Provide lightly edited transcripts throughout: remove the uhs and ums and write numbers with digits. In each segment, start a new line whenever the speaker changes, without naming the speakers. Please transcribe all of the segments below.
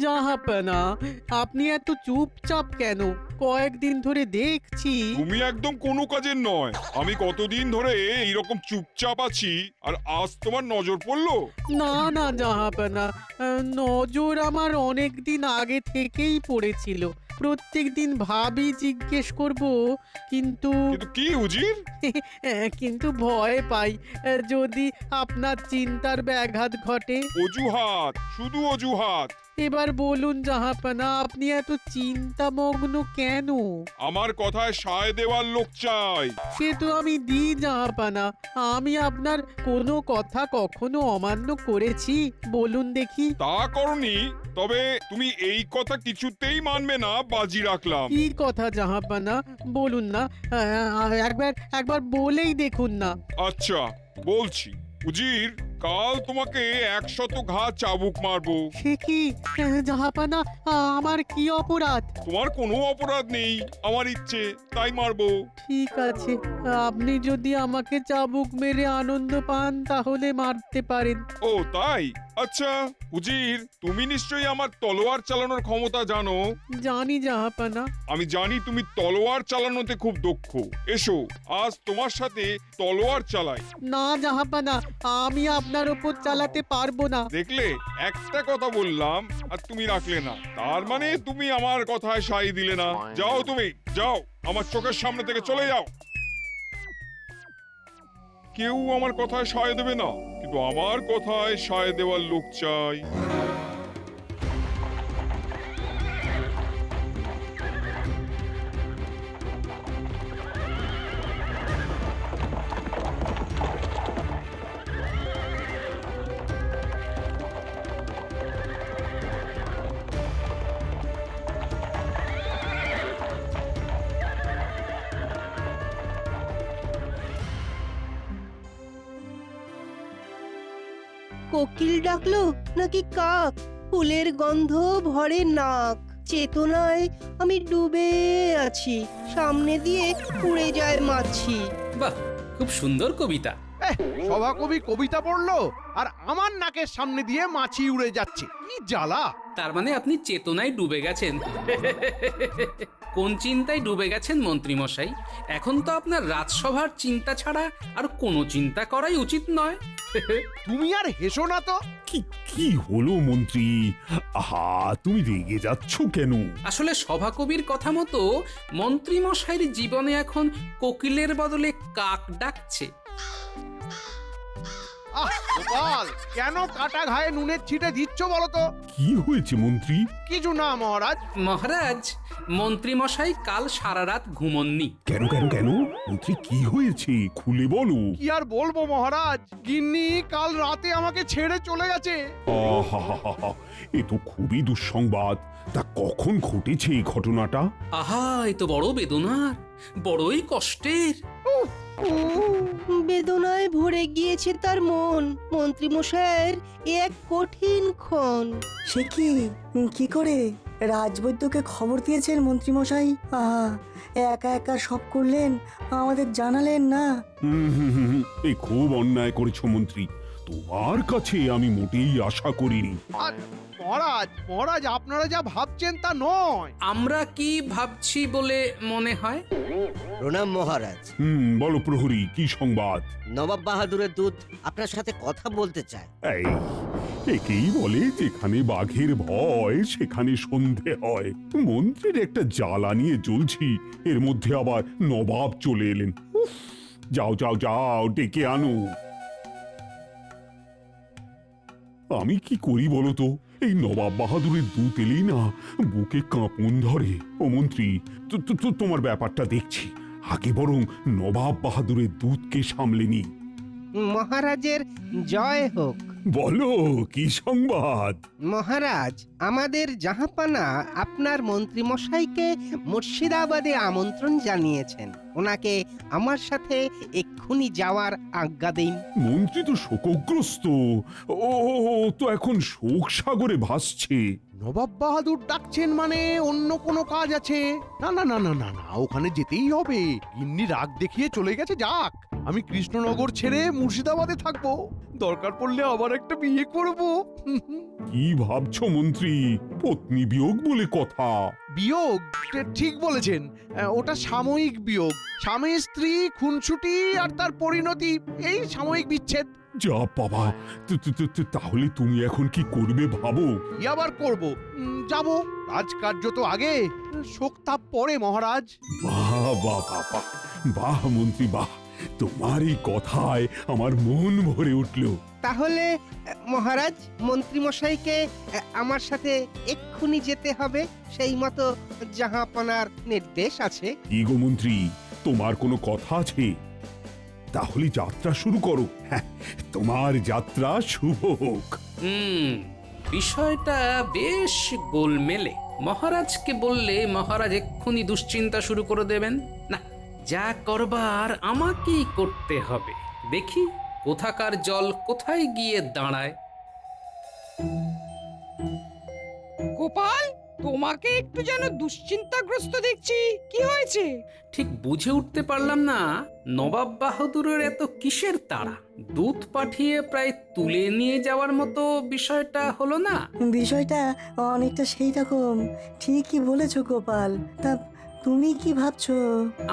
জাহাপনা, আপনি এত চুপচাপ কেন? কয়েকদিন ধরে দেখছি।
তুমি একদম কোনো কাজের নয়। আমি কতদিন ধরে এইরকম চুপচাপ আছি, আর আজ তোমার নজর পড়লো?
না না জাহাপনা, নজর আমার অনেক দিন আগে থেকেই পড়েছিল। প্রত্যেক দিন ভাবি জিজ্ঞেস করব, কিন্তু
কিন্তু কি উজির?
কিন্তু ভয় পাই যদি আপনার চিন্তার ব্যাঘাত ঘটে।
অজুহাত, শুধু অজুহাত।
এবার বলুন জাহাপনা, আপনি এত চিন্তামগ্ন কেন?
আমার কথায় সায় দেওয়ার লোক চাই।
সে তো আমি দিই জাহাপনা। আমি আপনার কোনো কথা কখনো অমান্য করেছি? বলুন দেখি।
তা করনি, তবে তুমি এই কথা কিছুতেই মানবে না, বাজি রাখলাম।
কি কথা জাহাপনা, বলুন না। একবার বলেই দেখুন না।
আচ্ছা, বলছি। উজির, কাল তোমাকে 100 ঘা চাবুক মারবো।
সে কি জাহাপনা, আমার কি অপরাধ?
তোমার কোনো অপরাধ নেই, আমার ইচ্ছে তাই মারবো।
ঠিক আছে, আপনি যদি আমাকে চাবুক মেরে আনন্দ পান তাহলে মারতে পারেন।
ও তাই? আচ্ছা উজির, তুমি নিশ্চয়ই আমার তলোয়ার চালানোর ক্ষমতা জানো।
জানি জাহাপনা।
আমি জানি তুমি তলোয়ার চালানোতে খুব দক্ষ। এসো, আজ তোমার সাথে তলোয়ার চালাই।
না জাহাপনা, আমি আপনার ওপর চালাতে পারবো না।
দেখলে, একটা কথা বললাম আর তুমি রাখলে না। তার মানে তুমি আমার কথায় সাই দিলে না। যাও, তুমি যাও, আমার চোখের সামনে থেকে চলে যাও। কেউ আমার কথায় সায় দেবে না, কিন্তু আমার কথায় সায় দেওয়ার লোক চাই।
কোকিল ডাকলো নাকি কাক? ফুলের গন্ধ ভরে নাক। চেতনায় আমি ডুবে আছি, সামনে দিয়ে উড়ে যায় মাছি।
বাহ, খুব সুন্দর কবিতা।
সভাকবি কবিতা পড়লো আর আমার নাকের সামনে দিয়ে মাছি উড়ে যাচ্ছে, কি জ্বালা!
তার মানে আপনি চেতনায় ডুবে গেছেন। কোন চিন্তায় ডুবে গেছেন মন্ত্রী মশাই? এখন তো আপনার রাজসভার চিন্তা ছাড়া আর কোনো চিন্তা করাই উচিত নয়।
তুমি আর হেসো না তো।
কি কি হলো মন্ত্রী? আহা, তুমি রেগে যাচ্ছ কেন?
আসলে সভাকবির কথা মতো মন্ত্রী মশাইয়ের জীবনে এখন কোকিলের বদলে কাক ডাকছে।
আহ গোপাল, কেন কাটা ঘায়ে নুনের ছিটে দিচ্ছ বলো তো?
কি হয়েছে মন্ত্রী?
কিছু না মহারাজ।
মহারাজ, মন্ত্রী মশাই কাল সারা রাত ঘুমননি।
কেন কেন কেন মন্ত্রী, কি হয়েছে খুলে বলো।
কি আর বলবো মহারাজ, গিন্নি কাল রাতে আমাকে ছেড়ে চলে গেছে।
আহা, এ তো খুবই দুঃসংবাদ। তা কখন ঘটেছে এই ঘটনাটা?
আহা, এ তো বড় বেদনার, বড়ই কষ্টের।
বেদনায় ভরে গিয়েছে তার মন। মন্ত্রী মশাইয়ের এক কঠিন ক্ষণ।
সে কি, কি করে? রাজবৈদ্যকে খবর দিয়েছেন মন্ত্রীমশাই? আহা, একা একা সব করলেন, আমাদের জানালেন না।
এই খুব অন্যায় করেছো মন্ত্রী। তোমার কাছে আমি মোটেই আশা করিনি।
আর মহারাজ, মহারাজ আপনারা যা ভাবছেন তা নয়।
আমরা কি ভাবছি বলে মনে হয়?
প্রণাম মহারাজ।
বলো প্রহরী, কি সংবাদ?
নবাব বাহাদুরের দূত আপনার সাথে কথা বলতে চায়।
এই, একেই বলে যেখানে বাঘের ভয় সেখানে সন্ধে হয়। মন্ত্রীর একটা জ্বালা নিয়ে জ্বলছি, এর মধ্যে আবার নবাব চলে এলেন। উফ, যাও যাও যাও, ডেকে আনো। আমি কি করি বলো তো? এই নবাব বাহাদুরের দূত এলেই না বুকে কাঁপন ধরে। ও মন্ত্রী, তোমার ব্যাপারটা দেখছি, আগে বরং নবাব বাহাদুরের দূতকে সামলে নি।
মহারাজের জয় হোক।
বলো, কি সংবাদ?
মহারাজ, আমাদের জাহাপানা আপনার মন্ত্রী মশাইকে মুর্শিদাবাদে আমন্ত্রণ জানিয়েছেন। ওনাকে আমার সাথে এক্ষুনি যাওয়ার আজ্ঞা দিন।
মন্ত্রী তো শোকগ্রস্ত। ও তো এখন শোক সাগরে ভাসছে।
নবাব বাহাদুর ডাকছেন মানে অন্য কোনো কাজ আছে। না না না না না না, ওখানে যেতেই হবে। গিন্নি রাগ দেখিয়ে চলে গেছে, যাক। আমি কৃষ্ণনগর ছেড়ে মুর্শিদাবাদে থাকবো, দরকার পড়লে আবার একটা বিয়ে করব।
কি ভাবছো মন্ত্রী? পত্নী বিয়োগ বলে কথা।
বিয়োগ? ঠিক বলেছেন, ওটা সাময়িক বিয়োগ। স্বামী স্ত্রী খুনসুটি আর তার পরিণতি, এই সাময়িক বিচ্ছেদ।
যা বাবা, তাহলে তুমি এখন কি করবে ভাবো।
কি আবার করব? যাব, রাজকার্য তো আগে, শোক তাপ পরে মহারাজ।
বাহ বাহ বাহ বাহ, বাহ মন্ত্রী বাহ, তোমার এই কথায় আমার মন ভরে উঠলো।
তাহলে মহারাজ, মন্ত্রী মশাইকে আমার সাথে এক্ষুনি যেতে হবে, সেই মতো জাহাপনার নির্দেশ আছে।
কি গো মন্ত্রী, তোমার কোনো কথা আছে? তাহলে যাত্রা শুরু করো। হ্যাঁ, তোমার যাত্রা শুভ হোক।
বিষয়টা বেশ গোলমেলে। মহারাজকে বললে মহারাজ এক্ষুনি দুশ্চিন্তা শুরু করে দেবেন। না, যা করবার আমাকেই করতে হবে। দেখি কোথাকার জল কোথায় গিয়ে দাঁড়ায়।
গোপাল, তোমাকে একটু যেন দুশ্চিন্তাগ্রস্ত দেখছি, কি হয়েছে?
ঠিক বুঝে উঠতে পারলাম না নবাব বাহাদুরের এত কিসের তাড়া। দূত পাঠিয়ে প্রায় তুলে নিয়ে যাওয়ার মতো বিষয়টা হলো না?
বিষয়টা অনেকটা সেই রকম, ঠিকই বলেছো গোপাল। তা তুমি কি ভাবছো?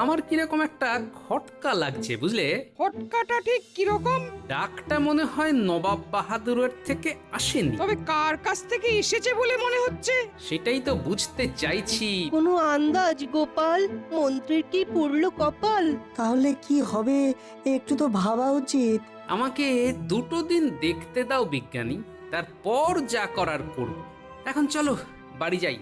আমার কিরকম একটা খটকা লাগছে, বুঝলে?
হটকাটা ঠিক কিরকম?
ডাকটা মনে হয় নবাব বাহাদুরের থেকে আসেনি।
তবে কার কাছ থেকে এসেছে বলে মনে হচ্ছে?
সেটাই তো বুঝতে চাইছি।
কোনো আন্দাজ গোপাল? মন্ত্রীর কি পুরলো কপাল?
তাহলে কি হবে একটু তো ভাবা উচিত।
আমাকে 2 দিন দেখতে দাও বিজ্ঞানী, তারপর যা করার করব। এখন চলো বাড়ি যাই।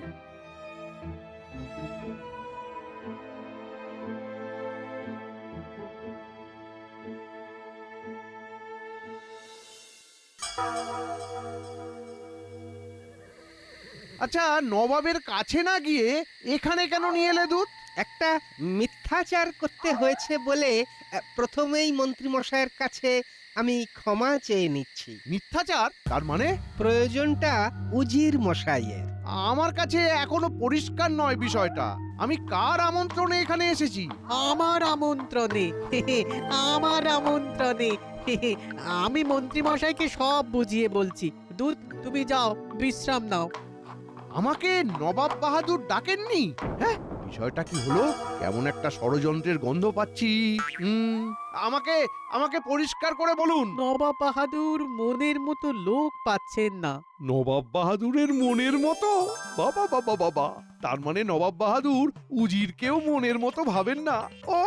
আচ্ছা, নবাবের কাছে না গিয়ে এখানে কেন নিয়ে এলে দুধ?
একটা মিথ্যাচার করতে হয়েছে বলে প্রথমেই মন্ত্রী মশাইয়ের কাছে আমি ক্ষমা চেয়ে নিচ্ছি।
মিথ্যাচার? তার মানে?
প্রয়োজনটা উজির মশাইয়ের।
আমার কাছে এখনো পরিষ্কার নয় বিষয়টা। আমি কার আমন্ত্রণে এখানে এসেছি?
আমার আমন্ত্রণে। আমার আমন্ত্রণে। আমি মন্ত্রী মশাইকে সব বুঝিয়ে বলছি। দূত, তুমি যাও, বিশ্রাম নাও।
আমাকে নবাব বাহাদুর ডাকেননি? হ্যাঁ, বিষয়টা কি হলো? কেমন একটা ষড়যন্ত্রের গন্ধ পাচ্ছি। আমাকে আমাকে পরিষ্কার করে বলুন।
নবাব বাহাদুর মনের মতো লোক পাচ্ছেন না।
নবাব বাহাদুরের মনের মতো? বাবা বাবা বাবা, তার মানে নবাব বাহাদুর উজিরকেও মনের মতো ভাবেন না। ও,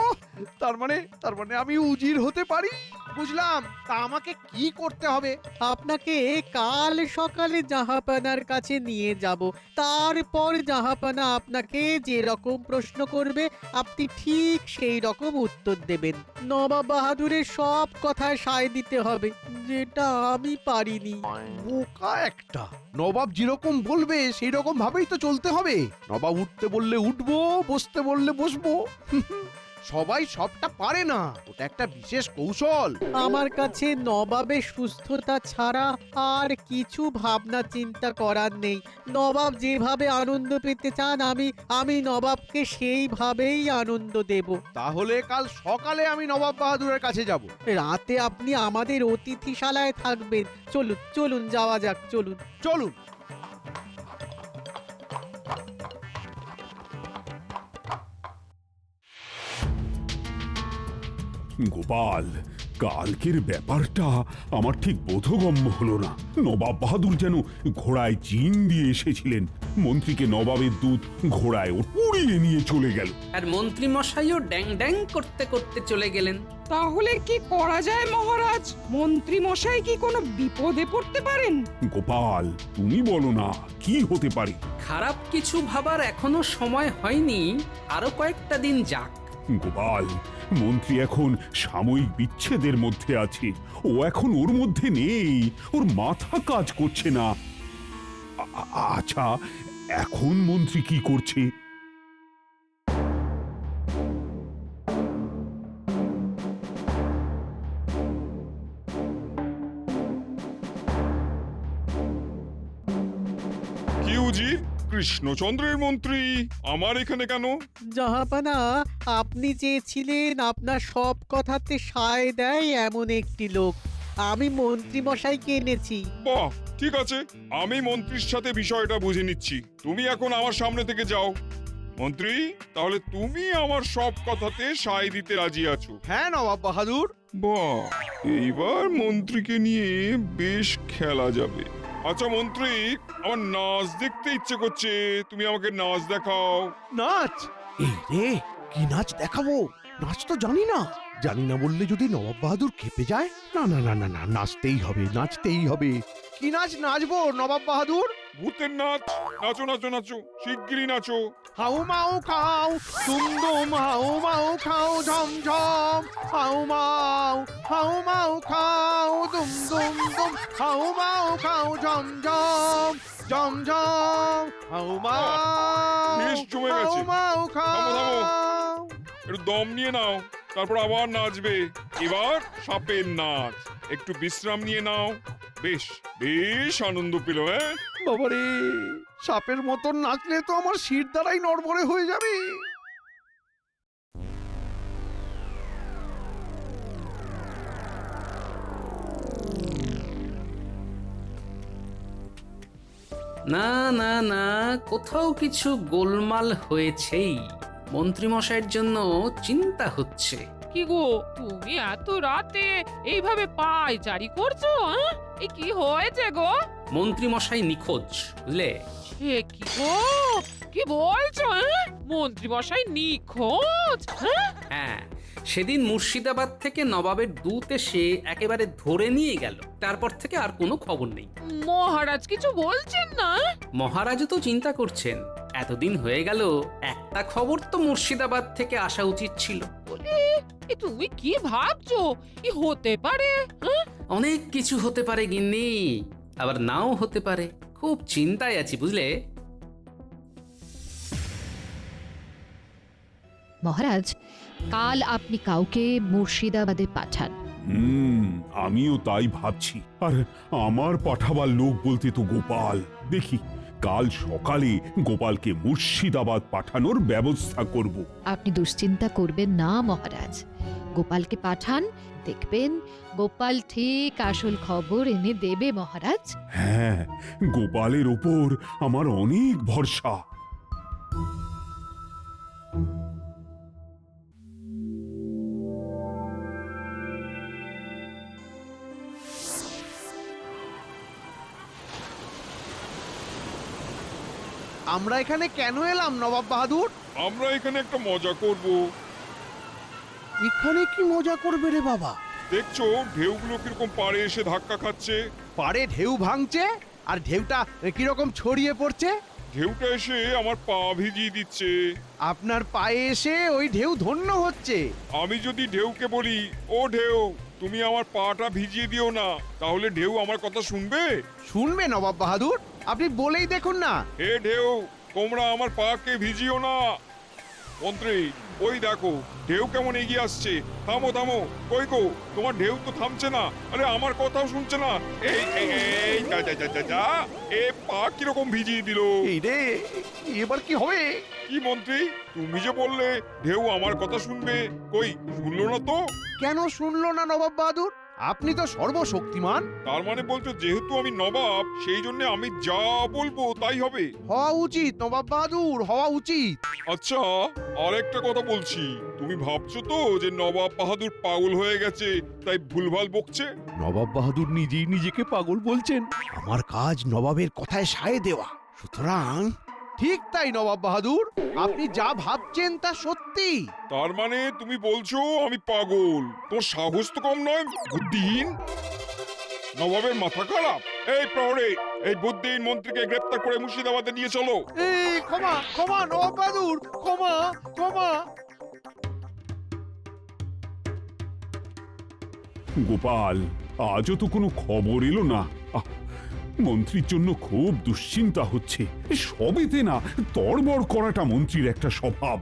তার মানে আমি উজির হতে পারি? বুঝলাম। তা আমাকে কি করতে হবে?
আপনাকে কাল সকালে জাহাপানার কাছে নিয়ে যাব। তারপর জাহাপানা আপনাকে যে রকম প্রশ্ন করবে আপনি ঠিক সেই রকম উত্তর দেবেন। নবাব বাহাদুরের সব কথায় সায় দিতে হবে, যেটা আমি পারিনি।
বোকা একটা। নবাব যেরকম বলবে সেই রকম ভাবেই তো চলতে হবে। নবাব উঠতে বললে উঠবো, বসতে বললে বসবো। সবাই সবটা পারে না, ওটা একটা বিশেষ কৌশল।
আমার কাছে নবাবের সুস্থতা ছাড়া আর কিছু ভাবনা চিন্তা করার নেই। নবাব যেভাবে আনন্দ পেতে চান আমি নবাবকে সেইভাবেই আনন্দ দেব।
তাহলে কাল সকালে আমি নবাব বাহাদুরের কাছে যাব।
রাতে আপনি আমাদের অতিথিশালায় থাকবেন। চলুন চলুন, যাওয়া যাক, চলুন
চলুন।
গোপাল, কালকের ব্যাপারটা আমার ঠিক বোধগম্য হলো না। নবাব বাহাদুর যেন ঘোড়ায় জিন দিয়ে এসেছিলেন, মন্ত্রীকে নবাবের দূত ঘোড়ায় উড়িয়ে নিয়ে চলে গেল।
আর মন্ত্রী মশাইও ড্যাং ড্যাং করতে করতে চলে গেলেন।
তাহলে কি করা যায় মহারাজ? মন্ত্রী মশাই কি কোনো বিপদে পড়তে পারেন?
গোপাল, তুমি বলো না, কি হতে পারে?
খারাপ কিছু ভাবার এখনো সময় হয়নি, আরো কয়েকটা দিন যাক।
গোপাল, মন্ত্রী এখন সাময়িক বিচ্ছেদের মধ্যে আছে। ও এখন ওর মধ্যে নেই, ওর মাথা কাজ করছে না। আচ্ছা, এখন মন্ত্রী কি করছে?
কি উজির, কৃষ্ণচন্দ্রের মন্ত্রী আমার এখানে কেন?
জাহাপানা, আপনি চেয়েছিলেন আপনার সব কথাতে সায় দেয় এমন একটি লোক। আমি মন্ত্রী মশাইকে এনেছি।
বাহ, ঠিক আছে, আমি মন্ত্রীর সাথে বিষয়টা বুঝে নিচ্ছি। তুমি এখন আমার সামনে থেকে যাও। মন্ত্রী, তাহলে তুমি আমার সব কথাতে সায় দিতে রাজি আছো?
হ্যাঁ নবাব বাহাদুর।
বাহ, এইবার মন্ত্রীকে নিয়ে বেশ খেলা যাবে। আচ্ছা মন্ত্রী, আমার নাচ দেখতে ইচ্ছে করছে, তুমি আমাকে নাচ দেখাও।
নাচ? এই রে, কি নাচ দেখাবো? নাচ তো জানি না। জানি না বললে যদি নবাব বাহাদুর খেপে যায়। না না না না না, নাচতেই হবে, নাচতেই হবে। কি নাচ নাচবো নবাব বাহাদুর?
ভূতের নাচ। নাচো নাচো নাচো, শিগগিরই নাচো।
হাউ মাউ খাও, দুম দুম হাউ মাউ খাও, ঝম ঝম হাউ মাউ খাও, দুম দুম দুম হাউ মাউ খাও, ঝম ঝম ঝম ঝম হাউ মাউ।
বেশ জমে গেছে।
হাউ মাউ
থামো, থামো।
খাও।
একটু দম নিয়ে নাও, তারপর আবার নাচবে। এবার সাপের নাচ। একটু বিশ্রাম নিয়ে নাও। বেশ বেশ আনন্দ পেল। হ্যাঁ
বাবারে, সাপের মতন নাচলে তো আমার শির দ্বারাই নড়বড়ে হয়ে যাবে।
না না না, কোথাও কিছু গোলমাল হয়েছেই। মন্ত্রীমশাইয়ের জন্য চিন্তা হচ্ছে।
কি গো, তুমি এত রাতে এইভাবে পায় জারি করছো? এই কি হয়েছে গো?
মন্ত্রীমশাই নিখোঁজ, বুঝলে?
এ কি গো, কি বলছো? মন্ত্রী মশাই নিখোঁজ?
হ্যাঁ, সেদিন মুর্শিদাবাদ থেকে নবাবের দূত এসে একেবারে ধরে নিয়ে গেল। তারপর থেকে আর কোনো খবর নেই।
মহারাজ কিছু বলছেন না?
মহারাজও তো চিন্তা করছেন। এতদিন হয়ে গেল, একটা খবর তো মুর্শিদাবাদ থেকে আসা উচিত ছিল।
এ তুমি কি ভাবছো? কি হতে পারে?
অনেক কিছু হতে পারে গিন্নি, আবার নাও হতে পারে। খুব চিন্তায় আছি, বুঝলে?
মহারাজ, কাল আপনি কাউকে মুর্শিদাবাদে পাঠান।
আমিও তাই ভাবছি। আর আমার পাঠাবার লোক বলতে তো গোপাল। দেখি কাল সকালে গোপালকে মুর্শিদাবাদ পাঠানোর ব্যবস্থা করব।
আপনি দুশ্চিন্তা করবেন না মহারাজ, গোপালকে পাঠান, দেখবেন গোপাল ঠিক আসল খবর এনে দেবে মহারাজ।
হ্যাঁ, গোপালের ওপর আমার অনেক ভরসা।
আমরা এখানে কেন এলাম নবাব বাহাদুর?
আমরা এখানে একটা মজা করব।
এখানে কি মজা করবে রে বাবা?
দেখছো ঢেউগুলো কিরকম পাড়ে এসে ধাক্কা খাচ্ছে।
পাড়ে ঢেউ ভাঙছে আর ঢেউটা কিরকম ছড়িয়ে পড়ছে।
ঢেউটা এসে আমার পা ভিজিয়ে দিচ্ছে।
আপনার পায়ে এসে ওই ঢেউ ধন্য হচ্ছে।
আমি যদি ঢেউকে বলি, ও ঢেউ তুমি আমার পাটা ভিজিয়ে দিও না, তাহলে ঢেউ আমার কথা শুনবে?
শুনবে নবাব বাহাদুর, আপনি বলেই দেখুন না।
হে ঢেউ, তোমরা আমার পাকে ভিজিও না। মন্ত্রী, ওই দেখো ঢেউ কেমন এগিয়ে আসছে। থামো থামো, কই গো, তোমার ঢেউ তো থামছে না। আরে আমার কথাও শুনছে না। এই এই এই যা যা যা যা যা, এ পা কিরকম ভিজিয়ে দিল।
এই রে, এবার কি হবে?
কি মন্ত্রী, তুমি যে বললে ঢেউ আমার কথা শুনবে, কই শুনলো না তো?
কেন শুনলো না নবাব বাহাদুর? আপনি তো সর্বশক্তিমান।
তার মানে বলছো যেহেতু আমি নবাব, সেই জন্য আমি যা বলবো তাই হবে?
হওয়া উচিত নবাব বাহাদুর, হওয়া উচিত।
আচ্ছা, আরেকটা কথা বলছি, তুমি ভাবছো তো যে নবাব বাহাদুর পাগল হয়ে গেছে তাই ভুলভাল বকছে?
নবাব বাহাদুর নিজেই নিজেকে পাগল বলছেন। আমার কাজ নবাবের কথায় সায় দেওয়া, সুতরাং ঠিক তাই নবাব বাহাদুর, আপনি যা ভাবছেন তা সত্যি।
তার মানে তুমি বলছো আমি পাগল? তোমার সাহস তো কম নয়, বুদ্ধিহীন। নবাবের মাথা খারাপ। এই প্রহরী, এই বুদ্ধিহীন মন্ত্রীকে গ্রেফতার করে মুর্শিদাবাদে নিয়ে চলো।
এই ক্ষমা ক্ষমা নবাব বাহাদুর, ক্ষমা ক্ষমা।
গোপাল, আজও তো কোনো খবর এলো না। মন্ত্রীর জন্য খুব দুশ্চিন্তা হচ্ছে। সবেতে না তড়বড় করাটা মন্ত্রীর একটা স্বভাব।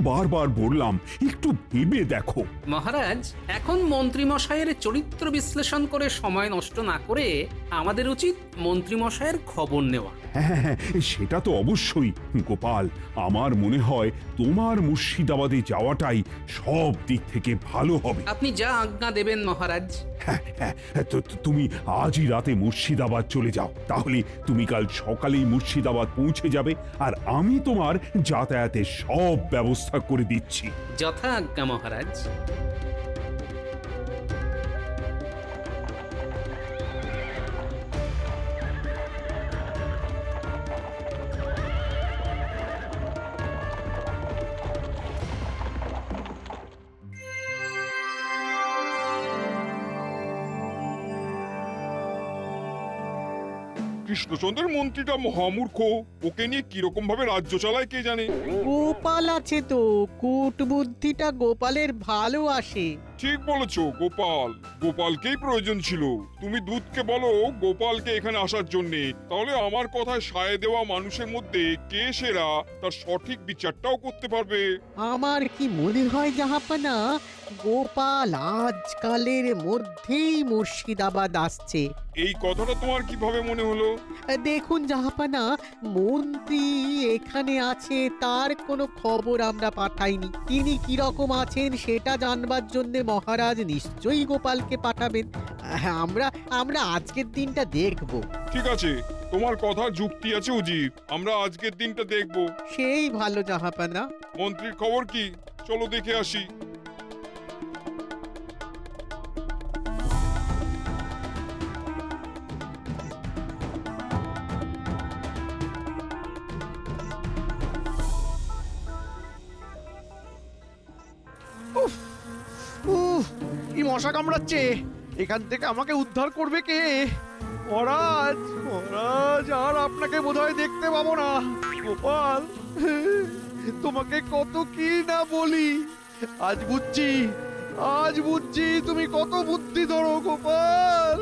বারবার বললাম একটু ভেবে দেখো।
মহারাজ, এখন মন্ত্রীমশাইয়ের চরিত্র বিশ্লেষণ করে সময় নষ্ট না করে আমাদের উচিত মন্ত্রীমশাইয়ের খবর নেওয়া।
হ্যাঁ হ্যাঁ, সেটা তো অবশ্যই গোপাল। আমার মনে হয় তোমার মুর্শিদাবাদে যাওয়াটাই সব দিক থেকে ভালো হবে।
আপনি যা আজ্ঞা দেবেন মহারাজ।
হ্যাঁ হ্যাঁ, তুমি আজই রাতে মুর্শিদাবাদ চলে যাও, তাহলে তুমি কাল সকালেই মুর্শিদাবাদ পৌঁছে যাবে, আর আমি তোমার যাতায়াতের সব ব্যবস্থা করে দিচ্ছি।
যথা আজ্ঞা মহারাজ।
কৃষ্ণচন্দ্রের মন্ত্রীটা মহামূর্খ, ওকে নিয়ে কিরকম ভাবে রাজ্য চালায় কে জানে।
গোপাল আছে তো, কূট বুদ্ধিটা গোপালের ভালো আসে।
ঠিক বলেছো, গোপালকেই প্রয়োজন ছিল। তুমি দুধকে বলো গোপালকে এখানে আসার জন্যে, তাহলে আমার কথায় সায় দেওয়া মানুষের মধ্যে কে সেরা তার সঠিক বিচারটাও করতে পারবে।
আমার কি মনে হয় জাহাপানা, গোপাল আজকালের মধ্যেই মুর্শিদাবাদ আসছে।
এই কথাটা তোমার কিভাবে মনে হলো?
দেখুন জাহাপানা, মন্ত্রী এখানে আছে তার কোনো খবর আমরা পাঠাইনি। তিনি কিরকম আছেন সেটা জানবার জন্য মহারাজ নিশ্চয়ই গোপালকে পাঠাবেন। আমরা আজকের দিনটা দেখব।
ঠিক আছে, তোমার কথার যুক্তি আছে উজির, আমরা আজকের দিনটা দেখব।
সেই ভালো জাহাপানা।
মন্ত্রীর খবর কি? চলো দেখে আসি।
উফ, কি মশা কামড়াচ্ছে! এখান থেকে আমাকে উদ্ধার করবে কে? মহারাজ, মহারাজ, আর আপনাকে বোধহয় দেখতে পাবো না। গোপাল, তোমাকে কত কি না বলি। আজ বুঝছি তুমি কত বুদ্ধি ধরো গোপাল।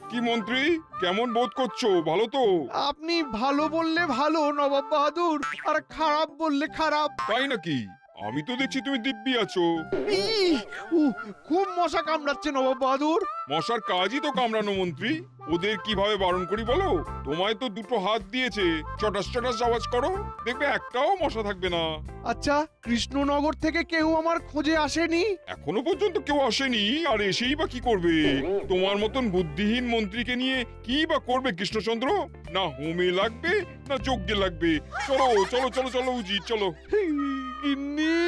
কি মন্ত্রী, কেমন বোধ করছো? ভালো তো?
আপনি ভালো বললে ভালো নবাব বাহাদুর, আর খারাপ বললে খারাপ।
তাই নাকি? আমি তো দেখছি তুমি দিব্যি আছো।
খুব মশা কামড়াচ্ছে নবাব বাহাদুর।
মশার কাজই তো কামড়ানো মন্ত্রী, ওদের কিভাবে বারণ করি বলো? তোমায় তো দুটো হাত দিয়েছে, চটাস চটাস আওয়াজ করো, দেখবে একটাও মশা থাকবে না।
আচ্ছা, কৃষ্ণনগর থেকে কেউ আমার খোঁজে আসেনি?
এখনো পর্যন্ত কেউ আসেনি, আর এসেই বা কি করবে? তোমার মতন বুদ্ধিহীন মন্ত্রীকে নিয়ে কি বা করবে কৃষ্ণচন্দ্র? না হোমে লাগবে না যজ্ঞে লাগবে। চলো চলো চলো চলো উজির, চলো।
গিন্নি,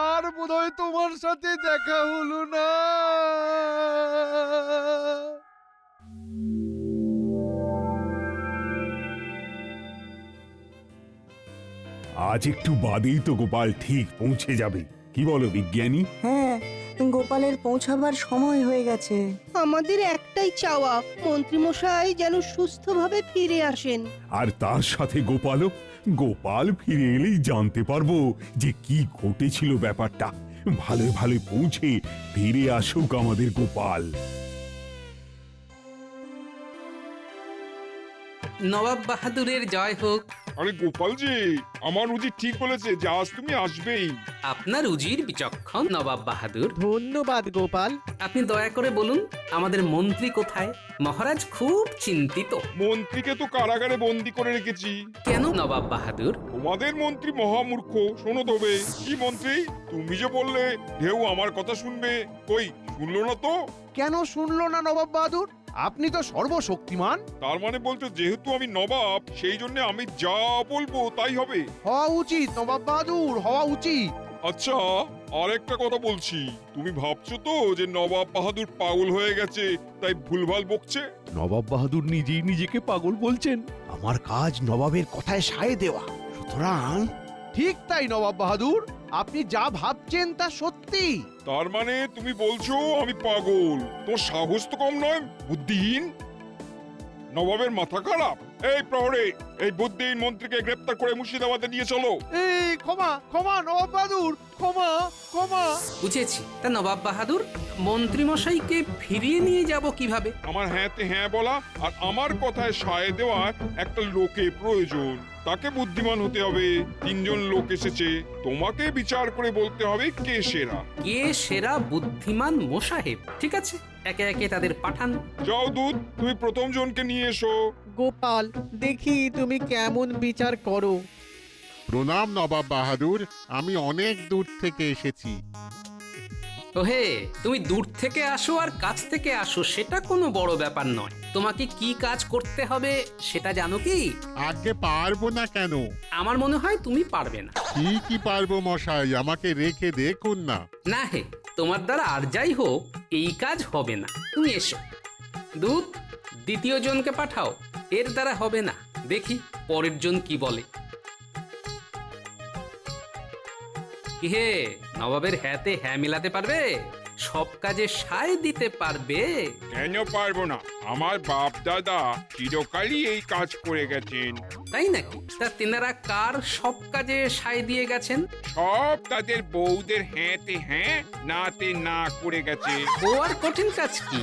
আর বোধহয় তোমার সাথে দেখা হলো না।
আজ একটু বাদেই তো গোপাল ঠিক পৌঁছে যাবে, কি বলো বিজ্ঞানী?
হ্যাঁ, গোপালের পৌঁছাবার সময় হয়ে গেছে।
আমাদের একটাই চাওয়া, মন্ত্রীমশাই যেন সুস্থভাবে ফিরে আসেন।
আর তার সাথে গোপাল ফিরে এলেই জানতে পারবো যে কি ঘটেছিল ব্যাপারটা। ভালো ভালো পৌঁছে ফিরে আসুক আমাদের গোপাল।
নবাব বাহাদুরের জয় হোক।
আরে গোপালজি, আমার উজির ঠিক বলেছে যে আজ তুমি আসবেই।
আপনার উজির বিচক্ষণ নবাব বাহাদুর।
ধন্যবাদ গোপাল।
আপনি দয়া করে বলুন, আমাদের মন্ত্রী কোথায়? মহারাজ খুব চিন্তিত।
মন্ত্রীকে তো কারাগারে বন্দি করে রেখেছি।
কেন নবাব বাহাদুর?
তোমাদের মন্ত্রী মহামূর্খ, শোনো তবে। কি মন্ত্রী, তুমি যে বললে ঢেউ আমার কথা শুনবে, কই শুনলো না তো?
কেন শুনলো না নবাব বাহাদুর? আপনি তো সর্বশক্তিমান।
তার মানে বলছো যেহেতু আমি নবাব, সেই জন্য আমি যা বলবো তাই হবে?
হওয়া উচিত নবাব বাহাদুর, হওয়া উচিত।
আচ্ছা, আর একটা কথা বলছি, তুমি ভাবছো তো যে নবাব বাহাদুর পাগল হয়ে গেছে তাই ভুলভাল বকছে?
নবাব বাহাদুর নিজেই নিজেকে পাগল বলছেন। আমার কাজ নবাবের কথায় সায় দেওয়া, সুতরাং ঠিক তাই নবাব বাহাদুর, আপনি যা ভাবছেন তা সত্যি।
তার মানে তুমি বলছো আমি পাগল? তোমার সাহস তো কম নয়, বুদ্ধিহীন। নবাবের মাথা খারাপ। এই প্রহরে, এই বুদ্ধিহীন মন্ত্রীকে গ্রেপ্তার করে মুর্শিদাবাদে নিয়ে চলো।
এই ক্ষমা ক্ষমা নবাব বাহাদুর, ক্ষমা ক্ষমা।
বুঝেছি। তা নবাব বাহাদুর, মন্ত্রীমশাইকে ফিরিয়ে নিয়ে যাব কিভাবে?
আমার হ্যাঁতে হ্যাঁ বলা আর আমার কথায় সায় দেওয়ার একটা লোকের প্রয়োজন। তাকে বুদ্ধিমান হতে হবে। 3 জন লোক এসেছে, তোমাকে বিচার করে বলতে হবে কে সেরা।
কে সেরা বুদ্ধিমান মোসাহেব? ঠিক আছে, একে একে তাদের পাঠান।
যাও দুধ, তুমি প্রথম জনকে নিয়ে এসো।
গোপাল, দেখি তুমি কেমন বিচার করো।
প্রণাম নবাব বাহাদুর, আমি অনেক দূর থেকে এসেছি।
ওহে, তুমি দূর থেকে আসো আর কাছ থেকে আসো সেটা কোনো বড় ব্যাপার নয়। তোমাকে কি কাজ করতে হবে সেটা জানো কি?
আগে পারবো না কেন?
আমার মনে হয় তুমি পারবে না।
কি পারবো মশাই, আমাকে রেখে দেখুন না।
না হে, তোমার দ্বারা আর যাই হোক এই কাজ হবে না। তুমি এসো। দুধ, দ্বিতীয় জনকে পাঠাও। এর দ্বারা হবে না, দেখি পরের জন কি বলে। কি হে, নবাবের হ্যাঁতে হ্যাঁ মিলাতে পারবে? সব কাজে সায় দিতে পারবে?
কেন পারবো না? আমার বাপ দাদা চিরকালই এই কাজ করে গেছেন।
তাই নাকি? তা তেনারা কার সব কাজে সায় দিয়ে গেছেন?
সব তাদের বউদের হ্যাঁতে হ্যাঁ, নাতে না করে গেছে।
ও আর কঠিন কাজ কি?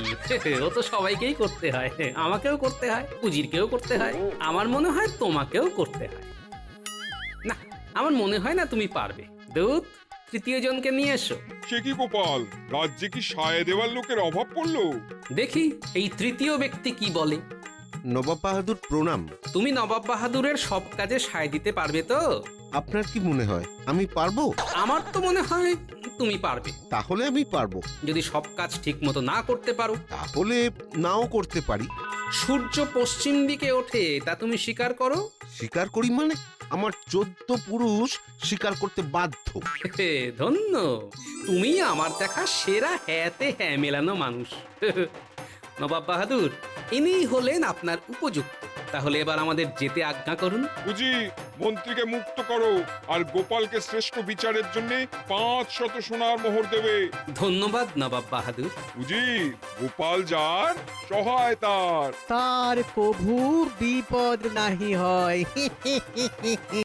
ও তো সবাইকেই করতে হয়। আমাকেও করতে হয়, উজিরকেও করতে হয়, আমার মনে হয় তোমাকেও করতে হয়। না, আমার মনে হয় না তুমি পারবে। দুধ, তৃতীয় জনকে নিয়ে এসো।
সে কি গোপাল, রাজ্যে কি সায় দেওয়ার লোকের অভাব পড়লো?
দেখি এই তৃতীয় ব্যক্তি কি বলে।
নবাব বাহাদুর প্রণাম।
তুমি নবাব বাহাদুরের সব কাজে সায় দিতে পারবে তো?
আপনার কি মনে হয় আমি পারবো?
আমার তো মনে হয় তুমি পারবে।
তাহলে আমি পারবো।
যদি সব কাজ ঠিক মতো না করতে পারো?
তাহলে নাও করতে পারি।
সূর্য পশ্চিম দিকে ওঠে তা তুমি স্বীকার করো?
স্বীকার করি মানে? আমার 14 পুরুষ স্বীকার করতে বাধ্য।
ধন্য, তুমি আমার দেখা সেরা হ্যাঁতে হ্যাঁ মেলানো মানুষ। নবাব বাহাদুর, ইনিই হলেন আপনার উপযুক্ত। তাহলে এবার আমাদের যেতে আজ্ঞা করুন।
বুঝি মন্ত্রীকে মুক্ত করো, আর গোপালকে শ্রেষ্ঠ বিচারের জন্য 500 সোনার মোহর দেবে।
ধন্যবাদ নবাব বাহাদুর।
বুঝি গোপাল যার সহায় তার।
তার কভু বিপদ নাহি হয়।